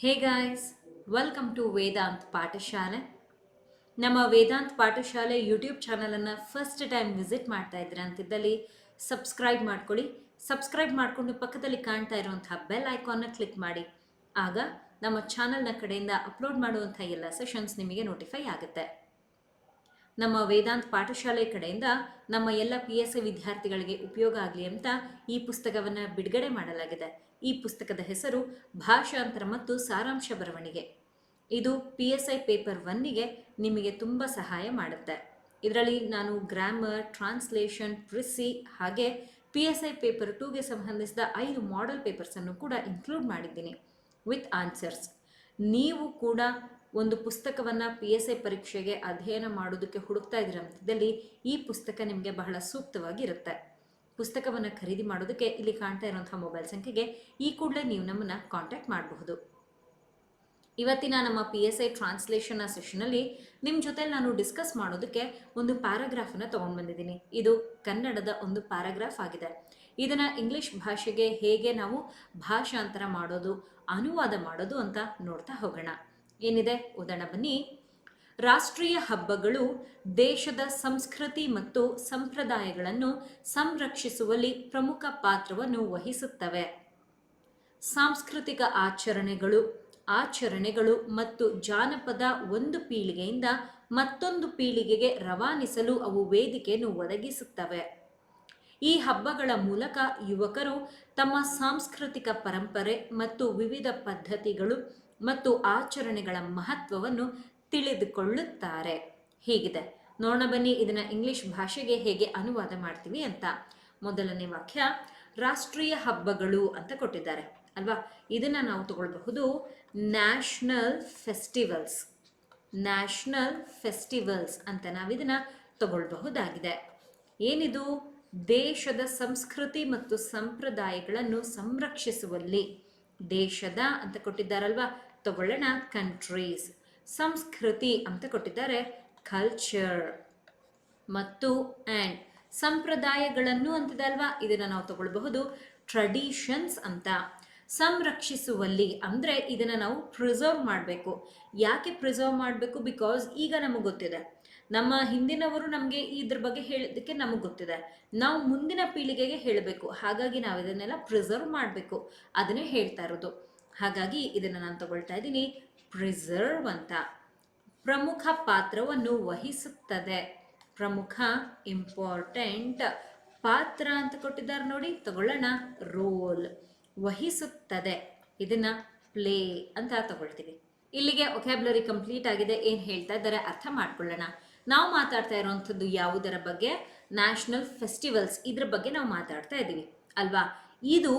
Hey guys, welcome to Vedant ಪಾಠಶಾಲೆ. ನಮ್ಮ ವೇದಾಂತ್ ಪಾಠಶಾಲೆ ಯೂಟ್ಯೂಬ್ ಚಾನಲನ್ನು ಫಸ್ಟ್ ಟೈಮ್ ವಿಸಿಟ್ ಮಾಡ್ತಾ ಇದ್ರೆ ಅಂತಿದ್ದಲ್ಲಿ ಸಬ್ಸ್ಕ್ರೈಬ್ ಮಾಡ್ಕೊಳ್ಳಿ. ಸಬ್ಸ್ಕ್ರೈಬ್ ಮಾಡಿಕೊಂಡು ಪಕ್ಕದಲ್ಲಿ ಕಾಣ್ತಾ ಇರುವಂತಹ ಬೆಲ್ ಐಕಾನ್ನ ಕ್ಲಿಕ್ ಮಾಡಿ. ಆಗ ನಮ್ಮ ಚಾನಲ್ನ ಕಡೆಯಿಂದ ಅಪ್ಲೋಡ್ ಮಾಡುವಂಥ ಎಲ್ಲ ಸೆಷನ್ಸ್ ನಿಮಗೆ ನೋಟಿಫೈ ಆಗುತ್ತೆ. ನಮ್ಮ ವೇದಾಂತ್ ಪಾಠಶಾಲೆ ಕಡೆಯಿಂದ ನಮ್ಮ ಎಲ್ಲ PSI ವಿದ್ಯಾರ್ಥಿಗಳಿಗೆ ಉಪಯೋಗ ಆಗಲಿ ಅಂತ ಈ ಪುಸ್ತಕವನ್ನು ಬಿಡುಗಡೆ ಮಾಡಲಾಗಿದೆ. ಈ ಪುಸ್ತಕದ ಹೆಸರು ಭಾಷಾಂತರ ಮತ್ತು ಸಾರಾಂಶ ಬರವಣಿಗೆ. ಇದು PSI ಪೇಪರ್ 1ಗೆ ನಿಮಗೆ ತುಂಬ ಸಹಾಯ ಮಾಡುತ್ತೆ. ಇದರಲ್ಲಿ ನಾನು ಗ್ರಾಮರ್, ಟ್ರಾನ್ಸ್ಲೇಷನ್, ಪ್ರಿಸಿ ಹಾಗೆ PSI ಪೇಪರ್ 2ಗೆ ಸಂಬಂಧಿಸಿದ 5 ಮಾಡೆಲ್ ಪೇಪರ್ಸನ್ನು ಕೂಡ ಇನ್ಕ್ಲೂಡ್ ಮಾಡಿದ್ದೀನಿ ವಿತ್ ಆನ್ಸರ್ಸ್. ನೀವು ಕೂಡ ಒಂದು ಪುಸ್ತಕವನ್ನು PSI ಪರೀಕ್ಷೆಗೆ ಅಧ್ಯಯನ ಮಾಡೋದಕ್ಕೆ ಹುಡುಕ್ತಾ ಇದ್ರಂಥದ್ದಲ್ಲಿ ಈ ಪುಸ್ತಕ ನಿಮಗೆ ಬಹಳ ಸೂಕ್ತವಾಗಿರುತ್ತೆ. ಪುಸ್ತಕವನ್ನು ಖರೀದಿ ಮಾಡೋದಕ್ಕೆ ಇಲ್ಲಿ ಕಾಣ್ತಾ ಇರುವಂಥ ಮೊಬೈಲ್ ಸಂಖ್ಯೆಗೆ ಈ ಕೂಡಲೇ ನೀವು ನಮ್ಮನ್ನು ಕಾಂಟ್ಯಾಕ್ಟ್ ಮಾಡಬಹುದು. ಇವತ್ತಿನ ನಮ್ಮ PSI ಟ್ರಾನ್ಸ್ಲೇಷನ್ನ ಸೆಷನಲ್ಲಿ ನಿಮ್ಮ ಜೊತೆ ನಾನು ಡಿಸ್ಕಸ್ ಮಾಡೋದಕ್ಕೆ ಒಂದು ಪ್ಯಾರಾಗ್ರಾಫನ್ನು ತೊಗೊಂಡು ಬಂದಿದ್ದೀನಿ. ಇದು ಕನ್ನಡದ ಒಂದು ಪ್ಯಾರಾಗ್ರಾಫ್ ಆಗಿದೆ. ಇದನ್ನು ಇಂಗ್ಲಿಷ್ ಭಾಷೆಗೆ ಹೇಗೆ ನಾವು ಭಾಷಾಂತರ ಮಾಡೋದು, ಅನುವಾದ ಮಾಡೋದು ಅಂತ ನೋಡ್ತಾ ಹೋಗೋಣ. ಏನಿದೆ ಓದೋಣ ಬನ್ನಿ. ರಾಷ್ಟ್ರೀಯ ಹಬ್ಬಗಳು ದೇಶದ ಸಂಸ್ಕೃತಿ ಮತ್ತು ಸಂಪ್ರದಾಯಗಳನ್ನು ಸಂರಕ್ಷಿಸುವಲ್ಲಿ ಪ್ರಮುಖ ಪಾತ್ರವನ್ನು ವಹಿಸುತ್ತವೆ. ಸಾಂಸ್ಕೃತಿಕ ಆಚರಣೆಗಳು ಮತ್ತು ಜಾನಪದ ಒಂದು ಪೀಳಿಗೆಯಿಂದ ಮತ್ತೊಂದು ಪೀಳಿಗೆಗೆ ರವಾನಿಸಲು ಅವು ವೇದಿಕೆಯನ್ನು ಒದಗಿಸುತ್ತವೆ. ಈ ಹಬ್ಬಗಳ ಮೂಲಕ ಯುವಕರು ತಮ್ಮ ಸಾಂಸ್ಕೃತಿಕ ಪರಂಪರೆ ಮತ್ತು ವಿವಿಧ ಪದ್ಧತಿಗಳು ಮತ್ತು ಆಚರಣೆಗಳ ಮಹತ್ವವನ್ನು ತಿಳಿದುಕೊಳ್ಳುತ್ತಾರೆ. ಹೀಗಿದೆ. ನೋಡೋಣ ಬನ್ನಿ ಇದನ್ನು ಇಂಗ್ಲಿಷ್ ಭಾಷೆಗೆ ಹೇಗೆ ಅನುವಾದ ಮಾಡ್ತೀವಿ ಅಂತ. ಮೊದಲನೇ ವಾಕ್ಯ, ರಾಷ್ಟ್ರೀಯ ಹಬ್ಬಗಳು ಅಂತ ಕೊಟ್ಟಿದ್ದಾರೆ ಅಲ್ವಾ. ಇದನ್ನು ನಾವು ತಗೊಳ್ಬಹುದು ನ್ಯಾಷನಲ್ ಫೆಸ್ಟಿವಲ್ಸ್ ಅಂತ ನಾವಿದನ್ನು ತಗೊಳ್ಬಹುದಾಗಿದೆ. ಏನಿದು? ದೇಶದ ಸಂಸ್ಕೃತಿ ಮತ್ತು ಸಂಪ್ರದಾಯಗಳನ್ನು ಸಂರಕ್ಷಿಸುವಲ್ಲಿ. ದೇಶದ ಅಂತ ಕೊಟ್ಟಿದ್ದಾರಲ್ವಾ, ತಗೊಳ್ಳೋಣ ಕಂಟ್ರೀಸ್. ಸಂಸ್ಕೃತಿ ಅಂತ ಕೊಟ್ಟಿದ್ದಾರೆ ಕಲ್ಚರ್. ಮತ್ತು ಆ್ಯಂಡ್ ಸಂಪ್ರದಾಯಗಳನ್ನು ಅಂತಿದೆ ಅಲ್ವಾ, ಇದನ್ನು ನಾವು ತಗೊಳ್ಬಹುದು ಟ್ರೆಡಿಷನ್ಸ್ ಅಂತ. ಸಂರಕ್ಷಿಸುವಲ್ಲಿ ಅಂದರೆ ಇದನ್ನು ನಾವು ಪ್ರಿಸರ್ವ್ ಮಾಡಬೇಕು. ಯಾಕೆ ಪ್ರಿಸರ್ವ್ ಮಾಡಬೇಕು? ಬಿಕಾಸ್ ಈಗ ನಮಗೆ ಗೊತ್ತಿದೆ, ನಮ್ಮ ಹಿಂದಿನವರು ನಮಗೆ ಇದ್ರ ಬಗ್ಗೆ ಹೇಳೋದಕ್ಕೆ ನಮಗೆ ಗೊತ್ತಿದೆ, ನಾವು ಮುಂದಿನ ಪೀಳಿಗೆಗೆ ಹೇಳಬೇಕು. ಹಾಗಾಗಿ ನಾವು ಇದನ್ನೆಲ್ಲ ಪ್ರಿಸರ್ವ್ ಮಾಡಬೇಕು, ಅದನ್ನೇ ಹೇಳ್ತಾ ಇರೋದು. ಹಾಗಾಗಿ ಇದನ್ನು ನಾನು ತಗೊಳ್ತಾ ಇದ್ದೀನಿ ಪ್ರಿಸರ್ವ್ ಅಂತ. ಪ್ರಮುಖ ಪಾತ್ರವನ್ನು ವಹಿಸುತ್ತದೆ. ಪ್ರಮುಖ ಇಂಪಾರ್ಟೆಂಟ್, ಪಾತ್ರ ಅಂತ ಕೊಟ್ಟಿದ್ದಾರೆ ನೋಡಿ, ತಗೊಳ್ಳೋಣ ರೋಲ್. ವಹಿಸುತ್ತದೆ, ಇದನ್ನ ಪ್ಲೇ ಅಂತ ತಗೊಳ್ತೀವಿ. ಇಲ್ಲಿಗೆ ಒಕ್ಯಾಬ್ಯುಲರಿ ಕಂಪ್ಲೀಟ್ ಆಗಿದೆ. ಏನು ಹೇಳ್ತಾ ಇದ್ದಾರೆ ಅರ್ಥ ಮಾಡ್ಕೊಳ್ಳೋಣ. ನಾವು ಮಾತಾಡ್ತಾ ಇರೋವಂಥದ್ದು ಯಾವುದರ ಬಗ್ಗೆ? ನ್ಯಾಷನಲ್ ಫೆಸ್ಟಿವಲ್ಸ್, ಇದ್ರ ಬಗ್ಗೆ ನಾವು ಮಾತಾಡ್ತಾ ಇದ್ದೀವಿ ಅಲ್ವಾ. ಇದು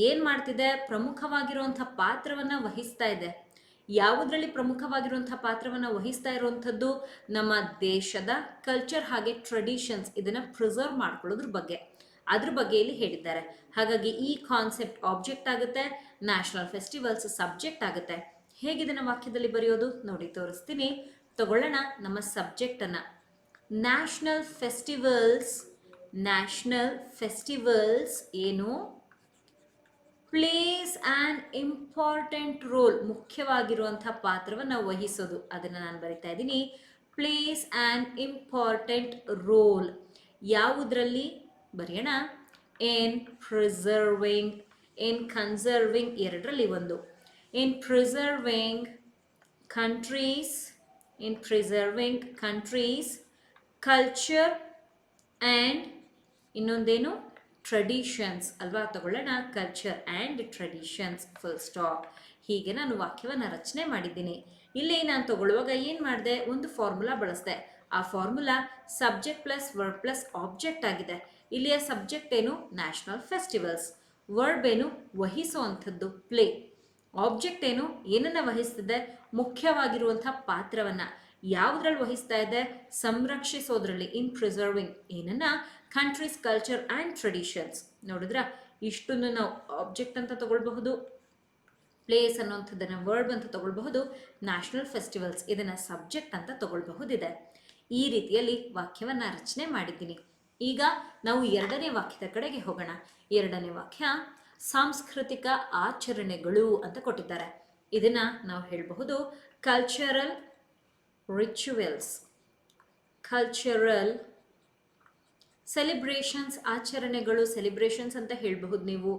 ಏನು ಮಾಡ್ತಿದೆ? ಪ್ರಮುಖವಾಗಿರುವಂಥ ಪಾತ್ರವನ್ನು ವಹಿಸ್ತಾ ಇದೆ. ಯಾವುದರಲ್ಲಿ ಪ್ರಮುಖವಾಗಿರುವಂಥ ಪಾತ್ರವನ್ನು ವಹಿಸ್ತಾ ಇರುವಂಥದ್ದು? ನಮ್ಮ ದೇಶದ ಕಲ್ಚರ್ ಹಾಗೆ ಟ್ರೆಡಿಷನ್ಸ್, ಇದನ್ನು ಪ್ರಿಸರ್ವ್ ಮಾಡ್ಕೊಳ್ಳೋದ್ರ ಬಗ್ಗೆ, ಅದ್ರ ಬಗ್ಗೆ ಇಲ್ಲಿ ಹೇಳಿದ್ದಾರೆ. ಹಾಗಾಗಿ ಈ ಕಾನ್ಸೆಪ್ಟ್ ಆಬ್ಜೆಕ್ಟ್ ಆಗುತ್ತೆ, ನ್ಯಾಷನಲ್ ಫೆಸ್ಟಿವಲ್ಸ್ ಸಬ್ಜೆಕ್ಟ್ ಆಗುತ್ತೆ. ಹೇಗಿದನ್ನು ವಾಕ್ಯದಲ್ಲಿ ಬರೆಯೋದು ನೋಡಿ ತೋರಿಸ್ತೀನಿ. ತಗೊಳ್ಳೋಣ ನಮ್ಮ ಸಬ್ಜೆಕ್ಟನ್ನು. ನ್ಯಾಷನಲ್ ಫೆಸ್ಟಿವಲ್ಸ್ ಏನು? ಪ್ಲೇಸ್ ಆ್ಯನ್ ಇಂಪಾರ್ಟೆಂಟ್ ರೋಲ್, ಮುಖ್ಯವಾಗಿರುವಂಥ ಪಾತ್ರವನ್ನು ವಹಿಸೋದು. ಅದನ್ನು ನಾನು ಬರಿತಾ ಇದ್ದೀನಿ ಪ್ಲೇಸ್ ಆ್ಯನ್ ಇಂಪಾರ್ಟೆಂಟ್ ರೋಲ್. ಯಾವುದರಲ್ಲಿ ಬರೆಯೋಣ? ಇನ್ ಪ್ರಿಸರ್ವಿಂಗ್, ಇನ್ ಕನ್ಸರ್ವಿಂಗ್, ಎರಡರಲ್ಲಿ ಒಂದು. ಇನ್ ಪ್ರಿಸರ್ವಿಂಗ್ ಕಂಟ್ರೀಸ್ ಕಲ್ಚರ್ ಆ್ಯಂಡ್ ಇನ್ನೊಂದೇನು ಟ್ರೆಡಿಷನ್ಸ್ ಅಲ್ವಾ. ತಗೊಳ್ಳೋಣ culture and traditions, full stop. ಹೀಗೆ ನಾನು ವಾಕ್ಯವನ್ನು ರಚನೆ ಮಾಡಿದ್ದೀನಿ. ಇಲ್ಲಿ ನಾನು ತಗೊಳ್ಳುವಾಗ ಏನು ಮಾಡಿದೆ? ಒಂದು ಫಾರ್ಮುಲಾ ಬಳಸಿದೆ. ಆ formula subject plus verb plus object ಆಗಿದೆ. ಇಲ್ಲಿಯ ಸಬ್ಜೆಕ್ಟ್ ಏನು? National festivals. ವರ್ಬ್ ಏನು? ವಹಿಸುವಂಥದ್ದು, ಪ್ಲೇ. ಆಬ್ಜೆಕ್ಟ್ ಏನು? ಏನನ್ನು ವಹಿಸ್ತಿದೆ? ಮುಖ್ಯವಾಗಿರುವಂಥ ಪಾತ್ರವನ್ನು. ಯಾವುದ್ರಲ್ಲಿ ವಹಿಸ್ತಾ ಇದೆ? ಸಂರಕ್ಷಿಸೋದ್ರಲ್ಲಿ, ಇನ್ ಪ್ರಿಸರ್ವಿಂಗ್. ಏನನ್ನ? Countries culture and traditions. ನೋಡಿದ್ರ, ಇಷ್ಟನ್ನು ನಾವು ಆಬ್ಜೆಕ್ಟ್ ಅಂತ ತಗೊಳ್ಬಹುದು, ಪ್ಲೇಸ್ ಅನ್ನೋಂಥದ್ದನ್ನು ವರ್ಬ್ ಅಂತ ತಗೊಳ್ಬಹುದು, ನ್ಯಾಷನಲ್ ಫೆಸ್ಟಿವಲ್ಸ್ ಇದನ್ನು ಸಬ್ಜೆಕ್ಟ್ ಅಂತ ತಗೊಳ್ಬಹುದಿದೆ. ಈ ರೀತಿಯಲ್ಲಿ ವಾಕ್ಯವನ್ನು ರಚನೆ ಮಾಡಿದ್ದೀನಿ. ಈಗ ನಾವು ಎರಡನೇ ವಾಕ್ಯದ ಕಡೆಗೆ ಹೋಗೋಣ. ಎರಡನೇ ವಾಕ್ಯ, ಸಾಂಸ್ಕೃತಿಕ ಆಚರಣೆಗಳು ಅಂತ ಕೊಟ್ಟಿದ್ದಾರೆ. ಇದನ್ನ ನಾವು ಹೇಳಬಹುದು ಕಲ್ಚರಲ್ ರಿಚುವಲ್ಸ್. ಕಲ್ಚರಲ್ ಸೆಲೆಬ್ರೇಷನ್ಸ್, ಆಚರಣೆಗಳು, ಸೆಲೆಬ್ರೇಷನ್ಸ್ ಅಂತ ಹೇಳಬಹುದು ನೀವು,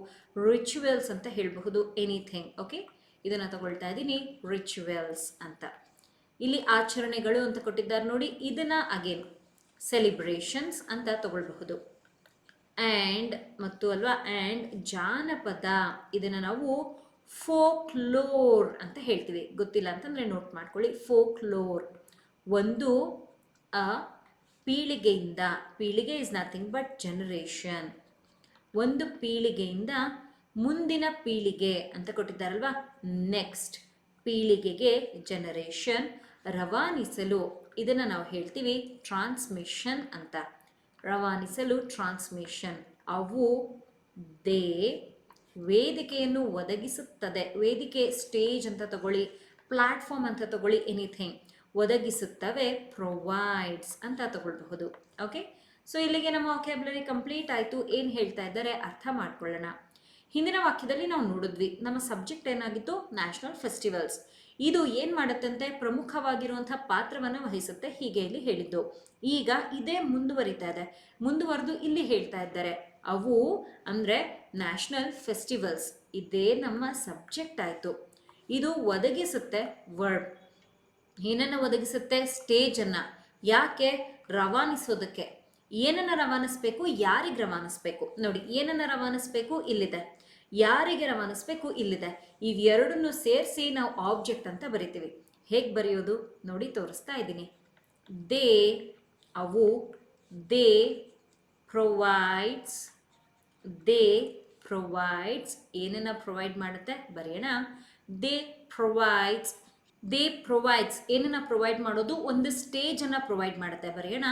ರಿಚುವಲ್ಸ್ ಅಂತ ಹೇಳಬಹುದು, ಎನಿಥಿಂಗ್. ಓಕೆ, ಇದನ್ನು ತಗೊಳ್ತಾ ಇದ್ದೀನಿ ರಿಚುವಲ್ಸ್ ಅಂತ. ಇಲ್ಲಿ ಆಚರಣೆಗಳು ಅಂತ ಕೊಟ್ಟಿದ್ದಾರೆ ನೋಡಿ, ಇದನ್ನ ಅಗೇನ್ ಸೆಲೆಬ್ರೇಷನ್ಸ್ ಅಂತ ತಗೊಳ್ಬಹುದು. ಆ್ಯಂಡ್ ಮತ್ತು ಅಲ್ವಾ, ಆ್ಯಂಡ್ ಜಾನಪದ, ಇದನ್ನು ನಾವು ಫೋಕ್ಲೋರ್ ಅಂತ ಹೇಳ್ತೀವಿ. ಗೊತ್ತಿಲ್ಲ ಅಂತಂದರೆ ನೋಟ್ ಮಾಡ್ಕೊಳ್ಳಿ. ಫೋಕ್ಲೋರ್ ಒಂದು ಪೀಳಿಗೆಯಿಂದ, ಪೀಳಿಗೆ ಇಸ್ ನಥಿಂಗ್ ಬಟ್ ಜನರೇಷನ್, ಒಂದು ಪೀಳಿಗೆಯಿಂದ ಮುಂದಿನ ಪೀಳಿಗೆ ಅಂತ ಕೊಟ್ಟಿದ್ದಾರಲ್ವಾ, ನೆಕ್ಸ್ಟ್ ಪೀಳಿಗೆಗೆ ಜನರೇಷನ್. ರವಾನಿಸಲು, ಇದನ್ನು ನಾವು ಹೇಳ್ತೀವಿ ಟ್ರಾನ್ಸ್ಮಿಷನ್ ಅಂತ. ರವಾನಿಸಲು ಟ್ರಾನ್ಸ್ಮಿಷನ್. ಅವು ದೇ ವೇದಿಕೆಯನ್ನು ಒದಗಿಸುತ್ತದೆ. ವೇದಿಕೆ, ಸ್ಟೇಜ್ ಅಂತ ತಗೊಳ್ಳಿ, ಪ್ಲಾಟ್ಫಾರ್ಮ್ ಅಂತ ತಗೊಳ್ಳಿ, ಎನಿಥಿಂಗ್ ಒದಗಿಸುತ್ತವೆ, ಪ್ರೊವೈಡ್ಸ್ ಅಂತ ತಗೊಳ್ಬಹುದು. ಓಕೆ, ಸೊ ಇಲ್ಲಿಗೆ ನಮ್ಮ ವೊಕ್ಯಾಬ್ಯುಲರಿ ಕಂಪ್ಲೀಟ್ ಆಯಿತು. ಏನು ಹೇಳ್ತಾ ಇದ್ದಾರೆ ಅರ್ಥ ಮಾಡ್ಕೊಳ್ಳೋಣ. ಹಿಂದಿನ ವಾಕ್ಯದಲ್ಲಿ ನಾವು ನೋಡಿದ್ವಿ, ನಮ್ಮ ಸಬ್ಜೆಕ್ಟ್ ಏನಾಗಿತ್ತು, ನ್ಯಾಷನಲ್ ಫೆಸ್ಟಿವಲ್ಸ್. ಇದು ಏನು ಮಾಡುತ್ತಂತೆ, ಪ್ರಮುಖವಾಗಿರುವಂಥ ಪಾತ್ರವನ್ನು ವಹಿಸುತ್ತೆ, ಹೀಗೆ ಇಲ್ಲಿ ಹೇಳಿದ್ದು. ಈಗ ಇದೇ ಮುಂದುವರಿತಾ ಇದೆ, ಮುಂದುವರೆದು ಇಲ್ಲಿ ಹೇಳ್ತಾ ಇದ್ದಾರೆ ಅವು ಅಂದರೆ ನ್ಯಾಷನಲ್ ಫೆಸ್ಟಿವಲ್ಸ್, ಇದೇ ನಮ್ಮ ಸಬ್ಜೆಕ್ಟ್ ಆಯಿತು. ಇದು ಒದಗಿಸುತ್ತೆ ವರ್ಬ್. ಏನನ್ನು ಒದಗಿಸುತ್ತೆ, ಸ್ಟೇಜನ್ನು. ಯಾಕೆ, ರವಾನಿಸೋದಕ್ಕೆ. ಏನನ್ನು ರವಾನಿಸ್ಬೇಕು, ಯಾರಿಗೆ ರವಾನಿಸ್ಬೇಕು ನೋಡಿ, ಏನನ್ನು ರವಾನಿಸ್ಬೇಕು ಇಲ್ಲಿದೆ, ಯಾರಿಗೆ ರವಾನಿಸ್ಬೇಕು ಇಲ್ಲಿದೆ. ಇವೆರಡನ್ನು ಸೇರಿಸಿ ನಾವು ಆಬ್ಜೆಕ್ಟ್ ಅಂತ ಬರಿತೀವಿ. ಹೇಗೆ ಬರೆಯೋದು ನೋಡಿ, ತೋರಿಸ್ತಾ ಇದ್ದೀನಿ. ದೇ ಅವು, ದೇ ಪ್ರೊವೈಡ್ಸ್, ದೇ ಪ್ರೊವೈಡ್ಸ್ ಏನನ್ನು ಪ್ರೊವೈಡ್ ಮಾಡುತ್ತೆ ಬರೆಯೋಣ. ದೇ ಪ್ರೊವೈಡ್ಸ್, ದೇ ಪ್ರೊವೈಡ್ಸ್ ಏನನ್ನು ಪ್ರೊವೈಡ್ ಮಾಡೋದು, ಒಂದು ಸ್ಟೇಜನ್ನು ಪ್ರೊವೈಡ್ ಮಾಡುತ್ತೆ, ಬರೆಯೋಣ.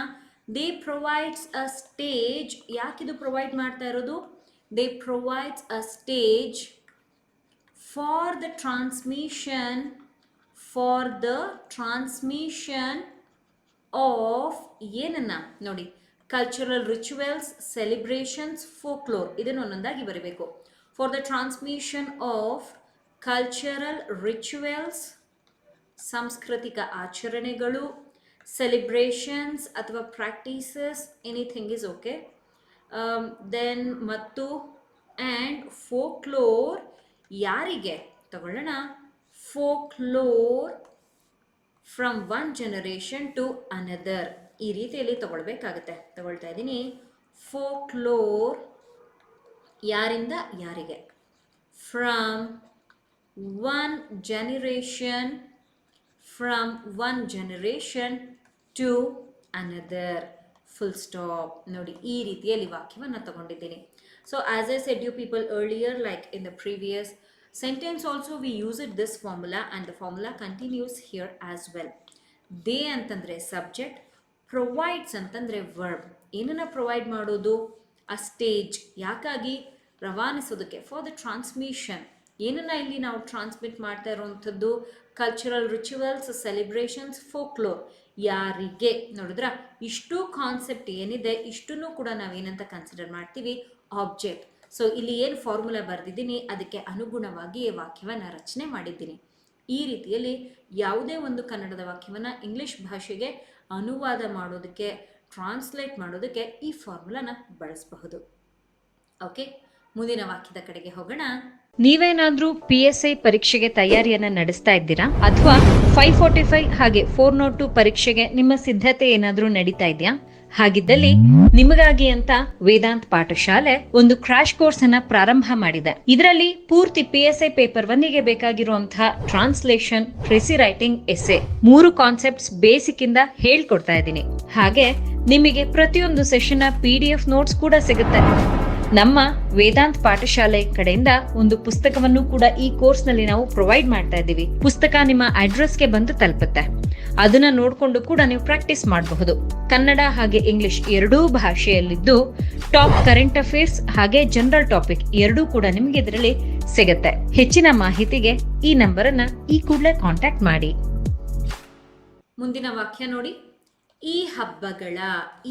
They provides a stage. ಯಾಕಿದು ಪ್ರೊವೈಡ್ ಮಾಡ್ತಾ ಇರೋದು, they provides a stage for the transmission, for the transmission of ಏನನ್ನ ನೋಡಿ, ಕಲ್ಚರಲ್ ರಿಚುವಲ್ಸ್, ಸೆಲೆಬ್ರೇಷನ್ಸ್, ಫೋಕ್ಲೋರ್. ಇದನ್ನು ಒಂದೊಂದಾಗಿ ಬರೀಬೇಕು. For the transmission of cultural rituals, ಸಾಂಸ್ಕೃತಿಕ ಆಚರಣೆಗಳು, ಸೆಲೆಬ್ರೇಷನ್ಸ್ ಅಥವಾ practices, anything is okay. Then ಮತ್ತು ಆ್ಯಂಡ್ ಫೋಕ್ಲೋರ್, ಯಾರಿಗೆ ತಗೊಳ್ಳೋಣ, folklore from one generation to another. ಈ ರೀತಿಯಲ್ಲಿ ತಗೊಳ್ಬೇಕಾಗುತ್ತೆ. ತಗೊಳ್ತಾ ಇದ್ದೀನಿ. ಫೋಕ್ಲೋರ್ ಯಾರಿಂದ ಯಾರಿಗೆ, from one generation, from one generation to another, full stop. ನೋಡಿ, ಈ ರೀತಿಯಲ್ಲಿ ವಾಕ್ಯವನ್ನು ತಗೊಂಡಿದ್ದೀನಿ. So as I said you people earlier, like in the previous sentence also we used this formula and the formula continues here as well. They ಅಂತಂದರೆ subject, provides ಅಂತಂದರೆ verb. ಏನನ್ನು provide ಮಾಡೋದು, ಆ ಸ್ಟೇಜ್. ಯಾಕಾಗಿ, ರವಾನಿಸೋದಕ್ಕೆ, ಫಾರ್ ದ ಟ್ರಾನ್ಸ್ಮಿಷನ್. ಏನನ್ನು ಇಲ್ಲಿ ನಾವು transmit ಮಾಡ್ತಾ ಇರೋವಂಥದ್ದು, ಕಲ್ಚರಲ್ ರಿಚುವಲ್ಸ್, ಸೆಲೆಬ್ರೇಷನ್ಸ್, ಫೋಕ್ಲೋರ್. ಯಾರಿಗೆ ನೋಡಿದ್ರ, ಇಷ್ಟು ಕಾನ್ಸೆಪ್ಟ್ ಏನಿದೆ ಇಷ್ಟನ್ನು ಕೂಡ ನಾವೇನಂತ ಕನ್ಸಿಡರ್ ಮಾಡ್ತೀವಿ, ಆಬ್ಜೆಕ್ಟ್. ಸೊ ಇಲ್ಲಿ ಏನು ಫಾರ್ಮುಲಾ ಬರೆದಿದ್ದೀನಿ ಅದಕ್ಕೆ ಅನುಗುಣವಾಗಿ ಈ ವಾಕ್ಯವನ್ನು ರಚನೆ ಮಾಡಿದ್ದೀನಿ. ಈ ರೀತಿಯಲ್ಲಿ ಯಾವುದೇ ಒಂದು ಕನ್ನಡದ ವಾಕ್ಯವನ್ನು ಇಂಗ್ಲಿಷ್ ಭಾಷೆಗೆ ಅನುವಾದ ಮಾಡೋದಕ್ಕೆ, ಟ್ರಾನ್ಸ್ಲೇಟ್ ಮಾಡೋದಕ್ಕೆ ಈ ಫಾರ್ಮುಲಾನ ಬಳಸಬಹುದು. ಓಕೆ, ಮುಂದಿನ ವಾಕ್ಯದ ಕಡೆಗೆ ಹೋಗೋಣ. ನೀವೇನಾದ್ರೂ PSI ಪರೀಕ್ಷೆಗೆ ತಯಾರಿಯನ್ನ ನಡೆಸ್ತಾ ಇದ್ದೀರಾ, ಅಥವಾ 545 ಹಾಗೆ 402 ಪರೀಕ್ಷೆಗೆ ನಿಮ್ಮ ಸಿದ್ಧತೆ ಏನಾದ್ರೂ ನಡೀತಾ ಇದೆಯಾ? ಹಾಗಿದ್ದಲ್ಲಿ ನಿಮಗಾಗಿ ಅಂತ ವೇದಾಂತ್ ಪಾಠಶಾಲೆ ಒಂದು ಕ್ರಾಶ್ ಕೋರ್ಸ್ ಅನ್ನ ಪ್ರಾರಂಭ ಮಾಡಿದೆ. ಇದರಲ್ಲಿ ಪೂರ್ತಿ PSI ಪೇಪರ್ 1ಗೆ ಬೇಕಾಗಿರುವಂತಹ translation, precis writing, essay 3 concepts basic ಇಂದ ಹೇಳ್ಕೊಡ್ತಾ ಇದ್ದೀನಿ. ಹಾಗೆ ನಿಮಗೆ ಪ್ರತಿಯೊಂದು ಸೆಷನ್ PDF ನೋಟ್ಸ್ ಕೂಡ ಸಿಗುತ್ತೆ. ನಮ್ಮ ವೇದಾಂತ್ ಪಾಠಶಾಲೆ ಕಡೆಯಿಂದ ಒಂದು ಪುಸ್ತಕವನ್ನು ಕೂಡ ಈ ಕೋರ್ಸ್ ನಲ್ಲಿ ನಾವು ಪ್ರೊವೈಡ್ ಮಾಡ್ತಾ ಇದ್ದೀವಿ. ಪುಸ್ತಕ ನಿಮ್ಮ ಅಡ್ರೆಸ್ಗೆ ಬಂದು ತಲುಪುತ್ತೆ. ಅದನ್ನ ನೋಡ್ಕೊಂಡು ಕೂಡ ನೀವು ಪ್ರಾಕ್ಟೀಸ್ ಮಾಡಬಹುದು. ಕನ್ನಡ ಹಾಗೆ ಇಂಗ್ಲಿಷ್ ಎರಡೂ ಭಾಷೆಯಲ್ಲಿದ್ದು ಟಾಪ್ ಕರೆಂಟ್ ಅಫೇರ್ಸ್ ಹಾಗೆ ಜನರಲ್ ಟಾಪಿಕ್ ಎರಡೂ ಕೂಡ ನಿಮ್ಗೆ ಇದರಲ್ಲಿ ಸಿಗುತ್ತೆ. ಹೆಚ್ಚಿನ ಮಾಹಿತಿಗೆ ಈ ನಂಬರ್ ಅನ್ನ ಈ ಕೂಡಲೇ ಕಾಂಟ್ಯಾಕ್ಟ್ ಮಾಡಿ. ಮುಂದಿನ ವಾಕ್ಯ ನೋಡಿ. ಈ ಹಬ್ಬಗಳ,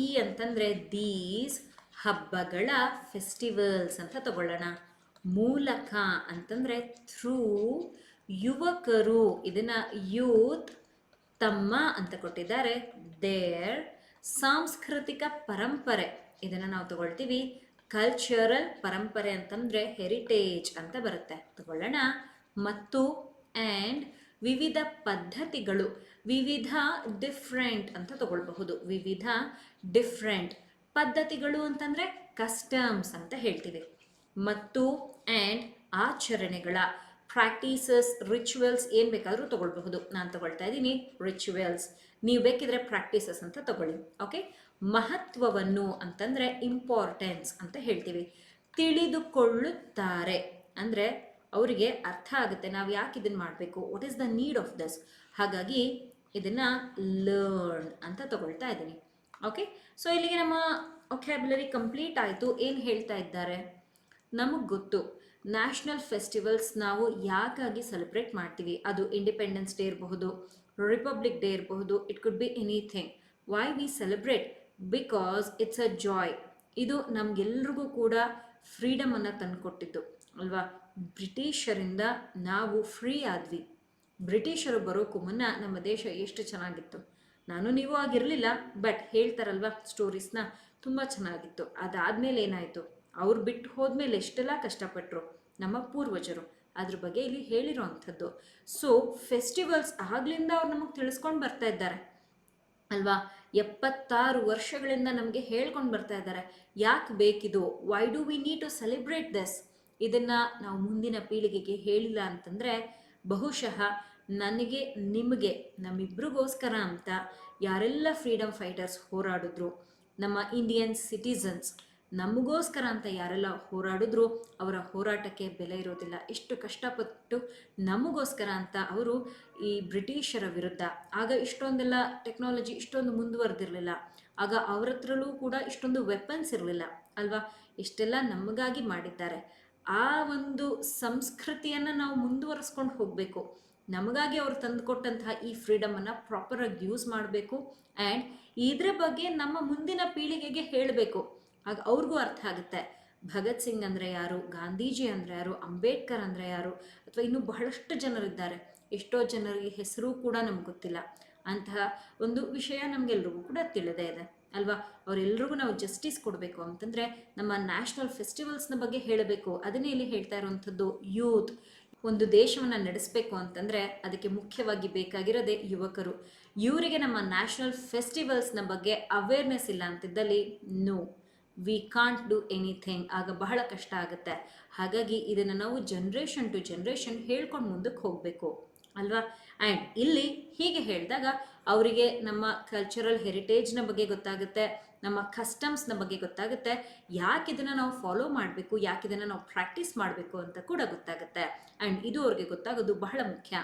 ಈ ಅಂತಂದ್ರೆ ದೀಸ್, ಹಬ್ಬಗಳ, ಫೆಸ್ಟಿವಲ್ಸ್ ಅಂತ ತಗೊಳ್ಳೋಣ. ಮೂಲಕ ಅಂತಂದರೆ ಥ್ರೂ, ಯುವಕರು, ಇದನ್ನ ಯೂತ್, ತಮ್ಮ ಅಂತ ಕೊಟ್ಟಿದ್ದಾರೆ. ದೇರ್ ಸಾಂಸ್ಕೃತಿಕ ಪರಂಪರೆ, ಇದನ್ನು ನಾವು ತಗೊಳ್ತೀವಿ ಕಲ್ಚರಲ್. ಪರಂಪರೆ ಅಂತಂದರೆ ಹೆರಿಟೇಜ್ ಅಂತ ಬರುತ್ತೆ, ತಗೊಳ್ಳೋಣ. ಮತ್ತು ಆ್ಯಂಡ್ ವಿವಿಧ ಪದ್ಧತಿಗಳು, ವಿವಿಧ ಡಿಫ್ರೆಂಟ್ ಅಂತ ತಗೊಳ್ಬಹುದು. ವಿವಿಧ ಡಿಫ್ರೆಂಟ್ ಪದ್ಧತಿಗಳು ಅಂತಂದರೆ ಕಸ್ಟಮ್ಸ್ ಅಂತ ಹೇಳ್ತೀವಿ. ಮತ್ತು ಆ್ಯಂಡ್ ಆಚರಣೆಗಳ, ಪ್ರಾಕ್ಟೀಸಸ್, ರಿಚುವಲ್ಸ್ ಏನು ಬೇಕಾದರೂ ತಗೊಳ್ಬಹುದು. ನಾನು ತಗೊಳ್ತಾ ಇದ್ದೀನಿ ರಿಚುವಲ್ಸ್, ನೀವು ಬೇಕಿದ್ರೆ ಪ್ರಾಕ್ಟೀಸಸ್ ಅಂತ ತಗೊಳ್ಳಿ. ಓಕೆ. ಮಹತ್ವವನ್ನು ಅಂತಂದರೆ ಇಂಪಾರ್ಟೆನ್ಸ್ ಅಂತ ಹೇಳ್ತೀವಿ. ತಿಳಿದುಕೊಳ್ಳುತ್ತಾರೆ ಅಂದರೆ ಅವರಿಗೆ ಅರ್ಥ ಆಗುತ್ತೆ ನಾವು ಯಾಕೆ ಇದನ್ನು ಮಾಡಬೇಕು, what is the need of this. ಹಾಗಾಗಿ ಇದನ್ನು ಲರ್ನ್ ಅಂತ ತಗೊಳ್ತಾ ಇದ್ದೀನಿ. ಓಕೆ. ಸೊ ಇಲ್ಲಿಗೆ ನಮ್ಮ ಒಕ್ಯಾಬ್ಯುಲರಿ ಕಂಪ್ಲೀಟ್ ಆಯಿತು. ಏನು ಹೇಳ್ತಾ ಇದ್ದಾರೆ, ನಮಗೆ ಗೊತ್ತು ನ್ಯಾಷನಲ್ ಫೆಸ್ಟಿವಲ್ಸ್ ನಾವು ಯಾಕಾಗಿ ಸೆಲೆಬ್ರೇಟ್ ಮಾಡ್ತೀವಿ. ಅದು ಇಂಡಿಪೆಂಡೆನ್ಸ್ ಡೇ ಇರಬಹುದು, ರಿಪಬ್ಲಿಕ್ ಡೇ ಇರಬಹುದು, it could be anything. Why we celebrate? Because it's a joy. ಇದು ನಮಗೆಲ್ರಿಗೂ ಕೂಡ ಫ್ರೀಡಮನ್ನು ತಂದುಕೊಟ್ಟಿದ್ದು ಅಲ್ವಾ. ಬ್ರಿಟಿಷರಿಂದ ನಾವು ಫ್ರೀ ಆದ್ವಿ. ಬ್ರಿಟಿಷರು ಬರೋಕ್ಕೂ ಮುನ್ನ ನಮ್ಮ ದೇಶ ಎಷ್ಟು ಚೆನ್ನಾಗಿತ್ತು. ನಾನು ನೀವು ಆಗಿರಲಿಲ್ಲ, ಬಟ್ ಹೇಳ್ತಾರಲ್ವ ಸ್ಟೋರೀಸ್ನ, ತುಂಬ ಚೆನ್ನಾಗಿತ್ತು. ಅದಾದಮೇಲೆ ಏನಾಯಿತು, ಅವ್ರು ಬಿಟ್ಟು ಹೋದ್ಮೇಲೆ ಎಷ್ಟೆಲ್ಲ ಕಷ್ಟಪಟ್ಟರು ನಮ್ಮ ಪೂರ್ವಜರು, ಅದ್ರ ಬಗ್ಗೆ ಇಲ್ಲಿ ಹೇಳಿರೋ ಅಂಥದ್ದು. ಸೊ ಫೆಸ್ಟಿವಲ್ಸ್ ಆಗ್ಲಿಂದ ಅವ್ರು ನಮಗೆ ತಿಳಿಸ್ಕೊಂಡು ಬರ್ತಾ ಇದ್ದಾರೆ ಅಲ್ವಾ. 76 ವರ್ಷಗಳಿಂದ ನಮಗೆ ಹೇಳ್ಕೊಂಡು ಬರ್ತಾ ಇದ್ದಾರೆ ಯಾಕೆ ಬೇಕಿದು, why do we need to celebrate this. ಇದನ್ನು ನಾವು ಮುಂದಿನ ಪೀಳಿಗೆಗೆ ಹೇಳಿಲ್ಲ ಅಂತಂದರೆ ಬಹುಶಃ ನನಗೆ ನಿಮಗೆ ನಮ್ಮಿಬ್ರಿಗೋಸ್ಕರ ಅಂತ ಯಾರೆಲ್ಲ ಫ್ರೀಡಮ್ ಫೈಟರ್ಸ್ ಹೋರಾಡಿದ್ರು, ನಮ್ಮ ಇಂಡಿಯನ್ ಸಿಟಿಸನ್ಸ್ ನಮಗೋಸ್ಕರ ಅಂತ ಯಾರೆಲ್ಲ ಹೋರಾಡಿದ್ರು ಅವರ ಹೋರಾಟಕ್ಕೆ ಬೆಲೆ ಇರೋದಿಲ್ಲ. ಎಷ್ಟು ಕಷ್ಟಪಟ್ಟು ನಮಗೋಸ್ಕರ ಅಂತ ಅವರು ಈ ಬ್ರಿಟಿಷರ ವಿರುದ್ಧ, ಆಗ ಇಷ್ಟೊಂದೆಲ್ಲ ಟೆಕ್ನಾಲಜಿ ಇಷ್ಟೊಂದು ಮುಂದುವರೆದಿರಲಿಲ್ಲ, ಆಗ ಅವ್ರ ಹತ್ರಲ್ಲೂ ಕೂಡ ಇಷ್ಟೊಂದು ವೆಪನ್ಸ್ ಇರಲಿಲ್ಲ ಅಲ್ವಾ. ಇಷ್ಟೆಲ್ಲ ನಮಗಾಗಿ ಮಾಡಿದ್ದಾರೆ. ಆ ಒಂದು ಸಂಸ್ಕೃತಿಯನ್ನು ನಾವು ಮುಂದುವರಿಸ್ಕೊಂಡು ಹೋಗಬೇಕು. ನಮಗಾಗಿ ಅವ್ರು ತಂದುಕೊಟ್ಟಂತಹ ಈ ಫ್ರೀಡಮನ್ನು ಪ್ರಾಪರಾಗಿ ಯೂಸ್ ಮಾಡಬೇಕು. ಆ್ಯಂಡ್ ಇದ್ರ ಬಗ್ಗೆ ನಮ್ಮ ಮುಂದಿನ ಪೀಳಿಗೆಗೆ ಹೇಳಬೇಕು. ಆಗ ಅವ್ರಿಗೂ ಅರ್ಥ ಆಗುತ್ತೆ ಭಗತ್ ಸಿಂಗ್ ಅಂದರೆ ಯಾರು, ಗಾಂಧೀಜಿ ಅಂದರೆ ಯಾರು, ಅಂಬೇಡ್ಕರ್ ಅಂದರೆ ಯಾರು, ಅಥವಾ ಇನ್ನೂ ಬಹಳಷ್ಟು ಜನರಿದ್ದಾರೆ. ಎಷ್ಟೋ ಜನರಿಗೆ ಹೆಸರು ಕೂಡ ನಮ್ಗೆ ಗೊತ್ತಿಲ್ಲ. ಅಂತಹ ಒಂದು ವಿಷಯ ನಮಗೆಲ್ರಿಗೂ ಕೂಡ ತಿಳಿದೇ ಇದೆ ಅಲ್ವಾ. ಅವರೆಲ್ರಿಗೂ ನಾವು ಜಸ್ಟಿಸ್ ಕೊಡಬೇಕು ಅಂತಂದರೆ ನಮ್ಮ ನ್ಯಾಷನಲ್ ಫೆಸ್ಟಿವಲ್ಸ್ನ ಬಗ್ಗೆ ಹೇಳಬೇಕು. ಅದನ್ನೇ ಇಲ್ಲಿ ಹೇಳ್ತಾ ಇರುವಂಥದ್ದು. ಯೂತ್ ಒಂದು ದೇಶವನ್ನು ನಡೆಸಬೇಕು ಅಂತಂದರೆ ಅದಕ್ಕೆ ಮುಖ್ಯವಾಗಿ ಬೇಕಾಗಿರೋದೇ ಯುವಕರು. ಇವರಿಗೆ ನಮ್ಮ ನ್ಯಾಷನಲ್ ಫೆಸ್ಟಿವಲ್ಸ್ನ ಬಗ್ಗೆ ಅವೇರ್ನೆಸ್ ಇಲ್ಲ ಅಂತಿದ್ದಲ್ಲಿ no, we can't do anything. ಆಗ ಬಹಳ ಕಷ್ಟ ಆಗುತ್ತೆ. ಹಾಗಾಗಿ ಇದನ್ನು ನಾವು ಜನ್ರೇಷನ್ ಟು ಜನ್ರೇಷನ್ ಹೇಳ್ಕೊಂಡು ಮುಂದಕ್ಕೆ ಹೋಗಬೇಕು ಅಲ್ವಾ. ಆ್ಯಂಡ್ ಇಲ್ಲಿ ಹೀಗೆ ಹೇಳಿದಾಗ ಅವರಿಗೆ ನಮ್ಮ ಕಲ್ಚರಲ್ ಹೆರಿಟೇಜ್ನ ಬಗ್ಗೆ ಗೊತ್ತಾಗುತ್ತೆ, ನಮ್ಮ ಕಸ್ಟಮ್ಸ್ನ ಬಗ್ಗೆ ಗೊತ್ತಾಗುತ್ತೆ, ಯಾಕೆ ಇದನ್ನು ನಾವು ಫಾಲೋ ಮಾಡಬೇಕು, ಯಾಕೆ ಇದನ್ನು ನಾವು ಪ್ರಾಕ್ಟೀಸ್ ಮಾಡಬೇಕು ಅಂತ ಕೂಡ ಗೊತ್ತಾಗುತ್ತೆ. ಆ್ಯಂಡ್ ಇದು ಅವ್ರಿಗೆ ಗೊತ್ತಾಗೋದು ಬಹಳ ಮುಖ್ಯ.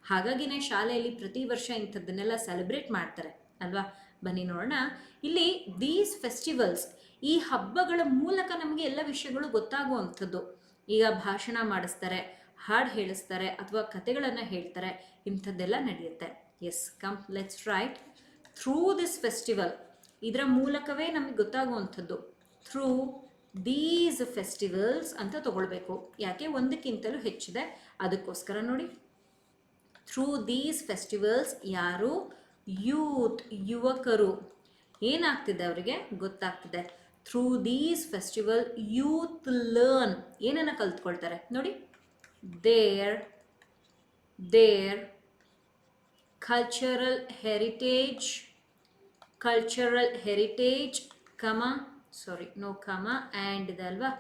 ಹಾಗಾಗಿನೇ ಶಾಲೆಯಲ್ಲಿ ಪ್ರತಿ ವರ್ಷ ಇಂಥದ್ದನ್ನೆಲ್ಲ ಸೆಲೆಬ್ರೇಟ್ ಮಾಡ್ತಾರೆ ಅಲ್ವಾ. ಬನ್ನಿ ನೋಡೋಣ. ಇಲ್ಲಿ ದೀಸ್ ಫೆಸ್ಟಿವಲ್ಸ್, ಈ ಹಬ್ಬಗಳ ಮೂಲಕ ನಮಗೆ ಎಲ್ಲ ವಿಷಯಗಳು ಗೊತ್ತಾಗುವಂಥದ್ದು. ಈಗ ಭಾಷಣ ಮಾಡಿಸ್ತಾರೆ, ಹಾಡು ಹೇಳಿಸ್ತಾರೆ, ಅಥವಾ ಕತೆಗಳನ್ನು ಹೇಳ್ತಾರೆ, ಇಂಥದ್ದೆಲ್ಲ ನಡೆಯುತ್ತೆ. Yes, come let's write. Through this festival, ಇದರ ಮೂಲಕವೇ ನಮಗೆ ಗೊತ್ತಾಗುವಂಥದ್ದು. ಥ್ರೂ ದೀಸ್ ಫೆಸ್ಟಿವಲ್ಸ್ ಅಂತ ತಗೊಳ್ಬೇಕು. ಯಾಕೆ ಒಂದಕ್ಕಿಂತಲೂ ಹೆಚ್ಚಿದೆ, ಅದಕ್ಕೋಸ್ಕರ ನೋಡಿ. ಥ್ರೂ ದೀಸ್ ಫೆಸ್ಟಿವಲ್ಸ್, ಯಾರು? ಯೂತ್, ಯುವಕರು. ಏನಾಗ್ತಿದೆ ಅವರಿಗೆ ಗೊತ್ತಾಗ್ತಿದೆ. Through these festival youth learn, ಏನನ್ನು ಕಲ್ತ್ಕೊಳ್ತಾರೆ ನೋಡಿ. ದೇರ್ ಕಲ್ಚರಲ್ ಹೆರಿಟೇಜ್ ಕಮ, ಸಾರಿ ನೋ ಕಮ ಆ್ಯಂಡ್ ಇದೆ ಅಲ್ವಾ,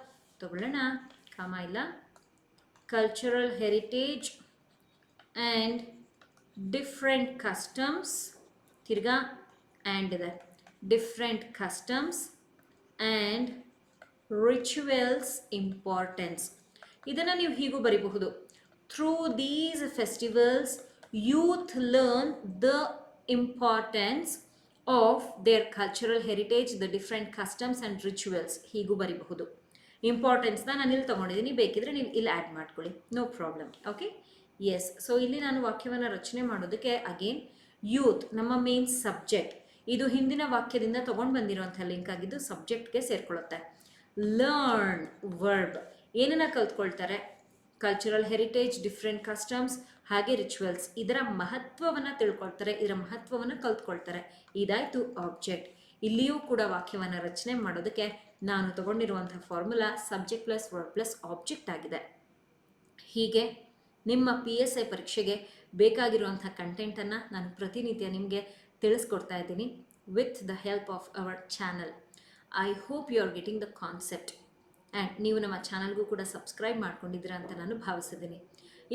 ತಗೊಳ್ಳೋಣ. ಕಮ ಇಲ್ಲ. Cultural heritage and different customs, ತಿರ್ಗಾ ಆ್ಯಂಡ್ ಇದೆ. Different customs and rituals importance. ಇದನ್ನು ನೀವು ಹೀಗೂ ಬರೀಬಹುದು. Through these festivals youth learn the importance of their cultural heritage, the different customs and rituals, ಹೀಗೂ ಬರೀಬಹುದು. ಇಂಪಾರ್ಟೆನ್ಸ್ನ ನಾನು ಇಲ್ಲಿ ತೊಗೊಂಡಿದ್ದೀನಿ, ಬೇಕಿದ್ರೆ ನೀವು ಇಲ್ಲಿ ಆ್ಯಡ್ ಮಾಡ್ಕೊಳ್ಳಿ, no problem. Okay, yes. So ಇಲ್ಲಿ ನಾನು ವಾಕ್ಯವನ್ನು ರಚನೆ ಮಾಡೋದಕ್ಕೆ ಅಗೇನ್ ಯೂತ್ ನಮ್ಮ ಮೇನ್ ಸಬ್ಜೆಕ್ಟ್. ಇದು ಹಿಂದಿನ ವಾಕ್ಯದಿಂದ ತೊಗೊಂಡು ಬಂದಿರೋಂಥ ಲಿಂಕ್ ಆಗಿದ್ದು ಸಬ್ಜೆಕ್ಟ್ಗೆ ಸೇರಿಕೊಳ್ಳುತ್ತೆ. ಲರ್ನ್ ವರ್ಬ್, ಏನನ್ನು ಕಲ್ತ್ಕೊಳ್ತಾರೆ? ಕಲ್ಚರಲ್ ಹೆರಿಟೇಜ್, ಡಿಫ್ರೆಂಟ್ ಕಸ್ಟಮ್ಸ್, ಹಾಗೆ ರಿಚುವಲ್ಸ್, ಇದರ ಮಹತ್ವವನ್ನು ತಿಳ್ಕೊಳ್ತಾರೆ, ಇದರ ಮಹತ್ವವನ್ನು ಕಲ್ತ್ಕೊಳ್ತಾರೆ. ಇದಾಯಿತು ಆಬ್ಜೆಕ್ಟ್. ಇಲ್ಲಿಯೂ ಕೂಡ ವಾಕ್ಯವನ್ನು ರಚನೆ ಮಾಡೋದಕ್ಕೆ ನಾನು ತಗೊಂಡಿರುವಂಥ formula subject plus word plus object ಆಗಿದೆ. ಹೀಗೆ ನಿಮ್ಮ PSI ಪರೀಕ್ಷೆಗೆ ಬೇಕಾಗಿರುವಂಥ ಕಂಟೆಂಟನ್ನು ನಾನು ಪ್ರತಿನಿತ್ಯ ನಿಮಗೆ ತಿಳಿಸ್ಕೊಡ್ತಾ ಇದ್ದೀನಿ with the help of our channel. I hope you are getting the concept and ನೀವು ನಮ್ಮ ಚಾನಲ್ಗೂ ಕೂಡ ಸಬ್ಸ್ಕ್ರೈಬ್ ಮಾಡ್ಕೊಂಡಿದ್ದೀರಾ ಅಂತ ನಾನು ಭಾವಿಸಿದ್ದೀನಿ.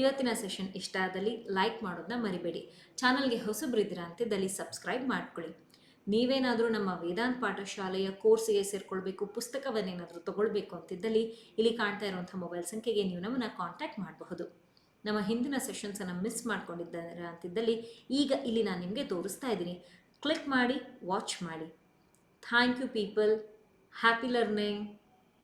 ಇವತ್ತಿನ ಸೆಷನ್ ಇಷ್ಟ ಆದಲ್ಲಿ ಲೈಕ್ ಮಾಡೋದನ್ನ ಮರಿಬೇಡಿ. ಚಾನಲ್ಗೆ ಹೊಸಬರಿದ್ದೀರಾ ಅಂತಿದ್ದಲ್ಲಿ ಸಬ್ಸ್ಕ್ರೈಬ್ ಮಾಡ್ಕೊಳ್ಳಿ. ನೀವೇನಾದರೂ ನಮ್ಮ ವೇದಾಂತ್ ಪಾಠಶಾಲೆಯ ಕೋರ್ಸಿಗೆ ಸೇರಿಕೊಳ್ಬೇಕು, ಪುಸ್ತಕವನ್ನೇನಾದರೂ ತಗೊಳ್ಬೇಕು ಅಂತಿದ್ದಲ್ಲಿ ಇಲ್ಲಿ ಕಾಣ್ತಾ ಇರುವಂಥ ಮೊಬೈಲ್ ಸಂಖ್ಯೆಗೆ ನೀವು ನಮ್ಮನ್ನು ಕಾಂಟ್ಯಾಕ್ಟ್ ಮಾಡಬಹುದು. ನಮ್ಮ ಹಿಂದಿನ ಸೆಷನ್ಸನ್ನು ಮಿಸ್ ಮಾಡ್ಕೊಂಡಿದ್ದಾರೆ ಅಂತಿದ್ದಲ್ಲಿ ಈಗ ಇಲ್ಲಿ ನಾನು ನಿಮಗೆ ತೋರಿಸ್ತಾ ಇದ್ದೀನಿ, ಕ್ಲಿಕ್ ಮಾಡಿ ವಾಚ್ ಮಾಡಿ. Thank you people. Happy learning.